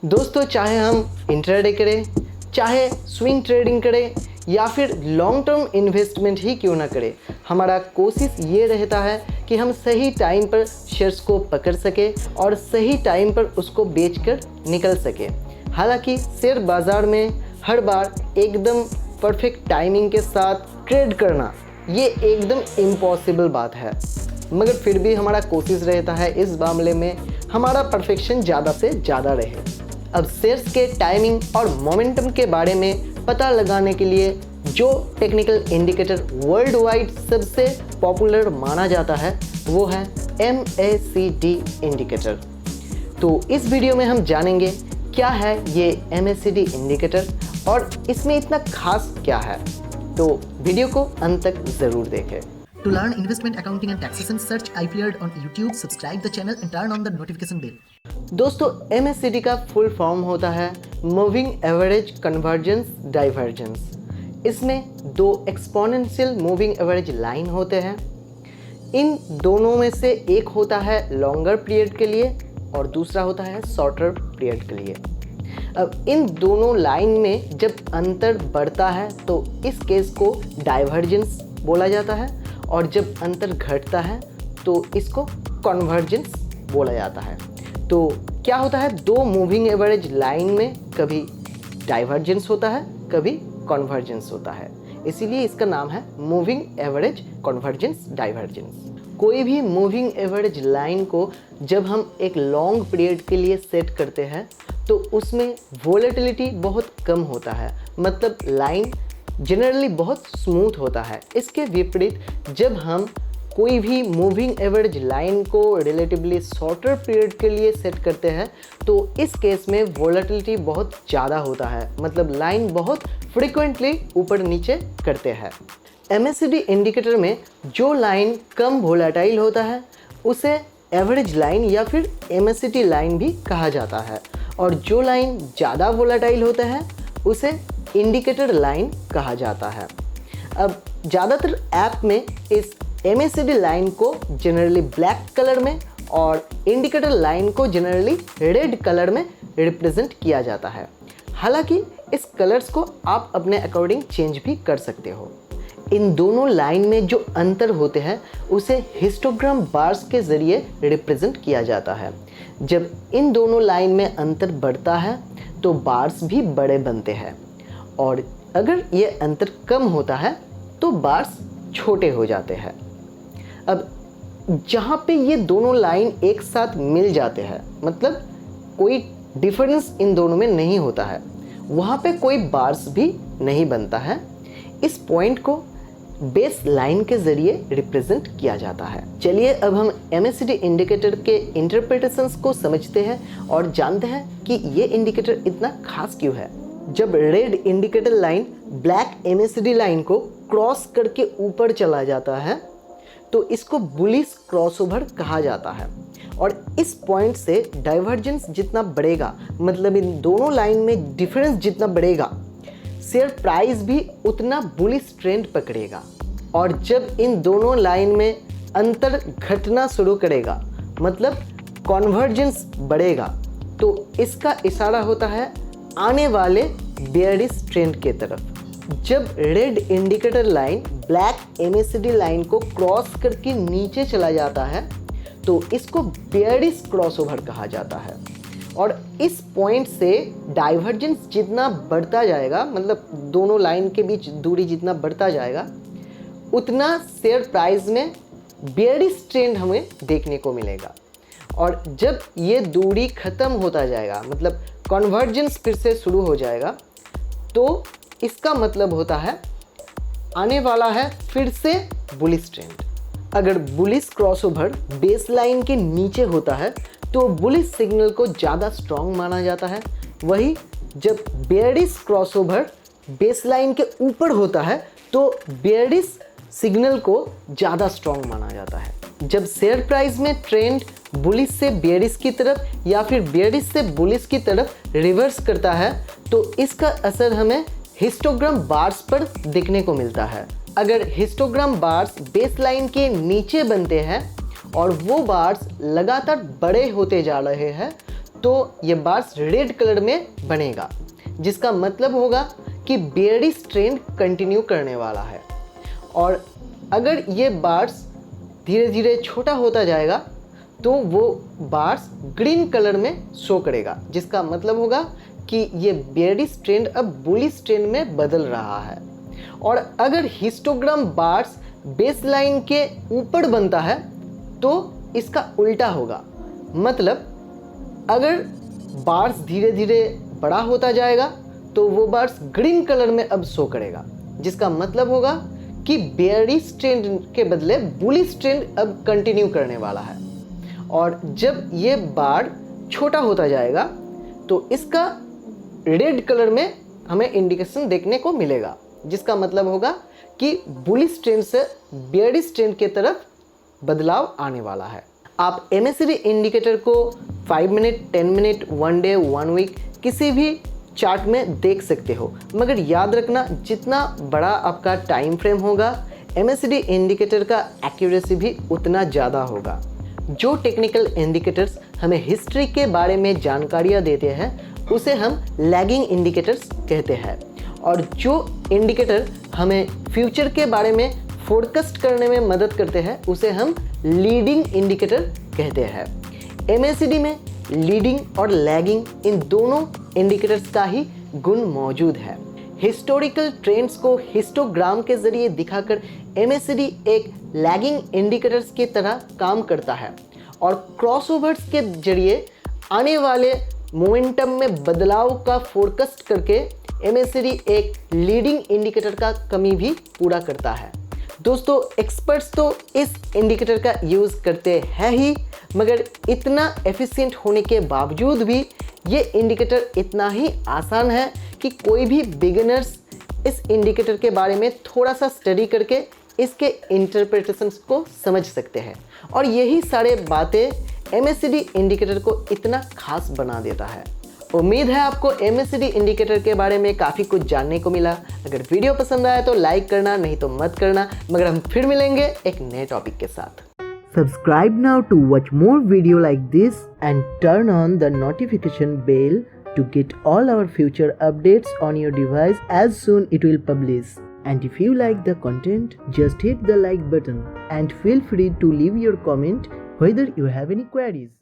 दोस्तों, चाहे हम इंट्राडे करें, चाहे स्विंग ट्रेडिंग करें या फिर लॉन्ग टर्म इन्वेस्टमेंट ही क्यों ना करें, हमारा कोशिश ये रहता है कि हम सही टाइम पर शेयर्स को पकड़ सके और सही टाइम पर उसको बेचकर निकल सके। हालांकि शेयर बाज़ार में हर बार एकदम परफेक्ट टाइमिंग के साथ ट्रेड करना ये एकदम इम्पॉसिबल बात है, मगर फिर भी हमारा कोशिश रहता है इस मामले में हमारा परफेक्शन ज़्यादा से ज़्यादा रहे। अब शेयर्स के टाइमिंग और मोमेंटम के बारे में पता लगाने के लिए जो टेक्निकल इंडिकेटर वर्ल्ड वाइड सबसे पॉपुलर माना जाता है वो है MACD इंडिकेटर। तो इस वीडियो में हम जानेंगे क्या है ये MACD इंडिकेटर और इसमें इतना खास क्या है, तो वीडियो को अंत तक ज़रूर देखें। To learn investment accounting and taxation, search iFleared on YouTube, subscribe the channel and turn on the notification bell. दोस्तों, MACD का फुल फॉर्म होता है मूविंग एवरेज कन्वर्जेंस डाइवर्जेंस। इसमें दो एक्सपोनेंशियल मूविंग एवरेज लाइन होते हैं। इन दोनों में से एक होता है लॉन्गर पीरियड के लिए और दूसरा होता है शॉर्टर पीरियड के लिए। अब इन दोनों लाइन में जब अंतर बढ़ता है तो इस केस को डाइवर्जेंस बोला जाता है और जब अंतर घटता है तो इसको कन्वर्जेंस बोला जाता है। तो क्या होता है, दो मूविंग एवरेज लाइन में कभी डाइवर्जेंस होता है, कभी कन्वर्जेंस होता है, इसीलिए इसका नाम है मूविंग एवरेज कन्वर्जेंस डाइवर्जेंस। कोई भी मूविंग एवरेज लाइन को जब हम एक लॉन्ग पीरियड के लिए सेट करते हैं तो उसमें वोलेटिलिटी बहुत कम होता है, मतलब लाइन जनरली बहुत स्मूथ होता है। इसके विपरीत जब हम कोई भी मूविंग एवरेज लाइन को रिलेटिवली शॉर्टर पीरियड के लिए सेट करते हैं तो इस केस में वोलेटिलिटी बहुत ज़्यादा होता है, मतलब लाइन बहुत फ्रीक्वेंटली ऊपर नीचे करते हैं। MACD इंडिकेटर में जो लाइन कम वोलेटाइल होता है उसे एवरेज लाइन या फिर MACD लाइन भी कहा जाता है, और जो लाइन ज़्यादा वोलेटाइल होता है उसे इंडिकेटर लाइन कहा जाता है। अब ज़्यादातर ऐप में इस MACD लाइन को जनरली ब्लैक कलर में और इंडिकेटर लाइन को जनरली रेड कलर में रिप्रेजेंट किया जाता है। हालांकि इस कलर्स को आप अपने अकॉर्डिंग चेंज भी कर सकते हो। इन दोनों लाइन में जो अंतर होते हैं उसे हिस्टोग्राम बार्स के ज़रिए रिप्रेजेंट किया जाता है। जब इन दोनों लाइन में अंतर बढ़ता है तो बार्स भी बड़े बनते हैं, और अगर ये अंतर कम होता है तो बार्स छोटे हो जाते हैं। अब जहाँ पे ये दोनों लाइन एक साथ मिल जाते हैं, मतलब कोई डिफरेंस इन दोनों में नहीं होता है, वहाँ पे कोई बार्स भी नहीं बनता है। इस पॉइंट को बेस लाइन के ज़रिए रिप्रेजेंट किया जाता है। चलिए अब हम MACD इंडिकेटर के इंटरप्रिटेशंस को समझते हैं और जानते हैं कि ये इंडिकेटर इतना खास क्यों है। जब red indicator line black MACD line को क्रॉस करके ऊपर चला जाता है तो इसको बुलिश क्रॉसओवर कहा जाता है, और इस पॉइंट से डाइवर्जेंस जितना बढ़ेगा, मतलब इन दोनों लाइन में डिफरेंस जितना बढ़ेगा, शेयर प्राइस भी उतना बुलिश ट्रेंड पकड़ेगा। और जब इन दोनों लाइन में अंतर घटना शुरू करेगा, मतलब कन्वर्जेंस बढ़ेगा, तो इसका इशारा होता है आने वाले बेयरिश ट्रेंड के तरफ। जब red indicator line black MACD line को क्रॉस करके नीचे चला जाता है तो इसको बेयरिश क्रॉसओवर कहा जाता है, और इस पॉइंट से डाइवर्जेंस जितना बढ़ता जाएगा, मतलब दोनों लाइन के बीच दूरी जितना बढ़ता जाएगा, उतना शेयर प्राइस में बेयरिश ट्रेंड हमें देखने को मिलेगा। और जब ये दूरी ख़त्म होता जाएगा, मतलब कन्वर्जेंस फिर से शुरू हो जाएगा, तो इसका मतलब होता है आने वाला है फिर से बुलिश ट्रेंड। अगर बुलिश क्रॉसओवर बेस लाइन के नीचे होता है तो बुलिश सिग्नल को ज़्यादा स्ट्रॉन्ग माना जाता है। वही जब बेयरिश क्रॉसओवर बेस लाइन के ऊपर होता है तो बेयरिश सिग्नल को ज़्यादा स्ट्रॉन्ग माना जाता है। जब शेयर प्राइस में ट्रेंड बुलिश से बेयरिश की तरफ या फिर बेयरिश से बुलिश की तरफ रिवर्स करता है तो इसका असर हमें हिस्टोग्राम बार्स पर देखने को मिलता है। अगर हिस्टोग्राम बार्स बेस लाइन के नीचे बनते हैं और वो बार्स लगातार बड़े होते जा रहे हैं तो ये बार्स रेड कलर में बनेगा, जिसका मतलब होगा कि बेयरिश ट्रेंड कंटिन्यू करने वाला है। और अगर ये बार्स धीरे धीरे छोटा होता जाएगा तो वो बार्स ग्रीन कलर में शो करेगा, जिसका मतलब होगा कि ये बेयरिश ट्रेंड अब बुलिश ट्रेंड में बदल रहा है। और अगर हिस्टोग्राम बार्स बेस लाइन के ऊपर बनता है तो इसका उल्टा होगा, मतलब अगर बार्स धीरे धीरे बड़ा होता जाएगा तो वो बार्स ग्रीन कलर में अब शो करेगा, जिसका मतलब होगा कि बेयरिश ट्रेंड के बदले बुलिश ट्रेंड अब कंटिन्यू करने वाला है। और जब ये बार छोटा होता जाएगा तो इसका रेड कलर में हमें इंडिकेशन देखने को मिलेगा, जिसका मतलब होगा कि बुलिश ट्रेंड से बेयरिश ट्रेंड की तरफ बदलाव आने वाला है। आप MACD इंडिकेटर को 5 मिनट, 10 मिनट, 1 डे, 1 वीक किसी भी चार्ट में देख सकते हो, मगर याद रखना जितना बड़ा आपका टाइम फ्रेम होगा MACD इंडिकेटर का एक्यूरेसी भी उतना ज़्यादा होगा। जो टेक्निकल इंडिकेटर्स हमें हिस्ट्री के बारे में जानकारियाँ देते हैं उसे हम लैगिंग इंडिकेटर्स कहते हैं, और जो इंडिकेटर हमें फ्यूचर के बारे में फोरकास्ट करने में मदद करते हैं उसे हम लीडिंग इंडिकेटर कहते हैं। MACD में लीडिंग और लैगिंग इन दोनों इंडिकेटर्स का ही गुण मौजूद है। हिस्टोरिकल ट्रेंड्स को हिस्टोग्राम के जरिए दिखाकर MACD एक लैगिंग इंडिकेटर्स की तरह काम करता है, और क्रॉसओवर्स के जरिए आने वाले मोमेंटम में बदलाव का फोरकास्ट करके MACD एक लीडिंग इंडिकेटर का कमी भी पूरा करता है। दोस्तों, एक्सपर्ट्स तो इस इंडिकेटर का यूज़ करते हैं ही, मगर इतना एफिशिएंट होने के बावजूद भी ये इंडिकेटर इतना ही आसान है कि कोई भी बिगिनर्स इस इंडिकेटर के बारे में थोड़ा सा स्टडी करके इसके इंटरप्रिटेशंस को समझ सकते हैं, और यही सारे बातें MACD इंडिकेटर को इतना खास बना देता है। उम्मीद है आपको MACD इंडिकेटर के बारे में काफ़ी कुछ जानने को मिला। अगर वीडियो पसंद आया तो लाइक करना, नहीं तो मत करना, मगर हम फिर मिलेंगे एक नए टॉपिक के साथ। Subscribe now to watch more video like this and turn on the notification bell to get all our future updates on your device as soon it will publish. And if you like the content, just hit the like button and feel free to leave your comment whether you have any queries.